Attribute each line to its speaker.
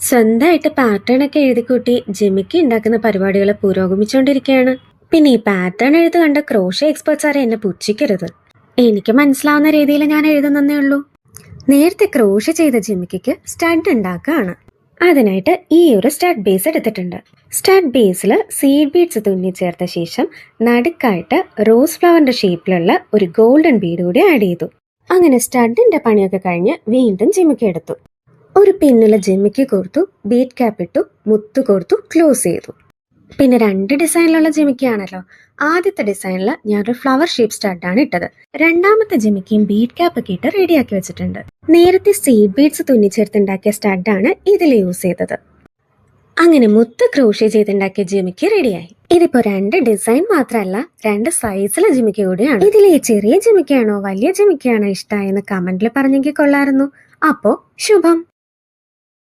Speaker 1: സ്വന്തമായിട്ട് പാറ്റേൺ ഒക്കെ എഴുതിക്കൂട്ടി ജിമിക്ക് ഉണ്ടാക്കുന്ന പരിപാടികൾ പുരോഗമിച്ചുകൊണ്ടിരിക്കുകയാണ്. പിന്നെ ഈ പാറ്റേൺ എഴുത്ത് കണ്ട ക്രോഷ്യ എക്സ്പേർട്സ് ആരെ എന്നെ പുച്ഛിക്കരുത്. എനിക്ക് മനസ്സിലാവുന്ന രീതിയിൽ ഞാൻ എഴുതുന്നേ ഉള്ളൂ. നേരത്തെ ക്രോഷ്യ ചെയ്ത ജിമിക്ക് സ്റ്റഡ് ഉണ്ടാക്കുകയാണ്. അതിനായിട്ട് ഈ ഒരു സ്റ്റഡ് ബേസ് എടുത്തിട്ടുണ്ട്. സ്റ്റഡ് ബേസിൽ സീഡ് ബീഡ്സ് തുന്നി ചേർത്ത ശേഷം നടുക്കായിട്ട് റോസ് ഫ്ലവറിന്റെ ഷേപ്പിലുള്ള ഒരു ഗോൾഡൻ ബീഡ് കൂടി ആഡ് ചെയ്തു. അങ്ങനെ സ്റ്റഡിന്റെ പണിയൊക്കെ കഴിഞ്ഞ് വീണ്ടും ജിമിക്ക് എടുത്തു. ഒരു പിന്നിൽ ജിമിക്ക് കോർത്തു, ബീറ്റ് ക്യാപ്പ് ഇട്ടു, മുത്തു കോർത്തു, ക്ലോസ് ചെയ്തു. പിന്നെ 2 ഡിസൈനിലുള്ള ജിമിക്കാണല്ലോ. ആദ്യത്തെ ഡിസൈനിൽ ഞാനൊരു ഫ്ലവർ ഷേപ്പ് സ്റ്റഡാണ് ഇട്ടത്. രണ്ടാമത്തെ ജിമിക്കും ബീറ്റ് ക്യാപ്പ് ഒക്കെ ഇട്ട് റെഡിയാക്കി വെച്ചിട്ടുണ്ട്. നേരത്തെ സീഡ് ബീഡ്സ് തുന്നിച്ചേർത്തുണ്ടാക്കിയ സ്റ്റഡാണ് ഇതിൽ യൂസ് ചെയ്തത്. അങ്ങനെ മുത്ത് ക്രോഷ്യ ചെയ്തുണ്ടാക്കിയ ജിമിക്ക് റെഡിയായി. ഇതിപ്പോ 2 ഡിസൈൻ മാത്രമല്ല, 2 സൈസിലെ ജിമിക്ക് കൂടിയാണ്. ഇതിലെ ചെറിയ ജിമിക്കാണോ വലിയ ജിമിക്കാണോ ഇഷ്ടമായെന്ന് കമന്റിൽ പറഞ്ഞെങ്കിൽ കൊള്ളായിരുന്നു. അപ്പോ ശുഭം.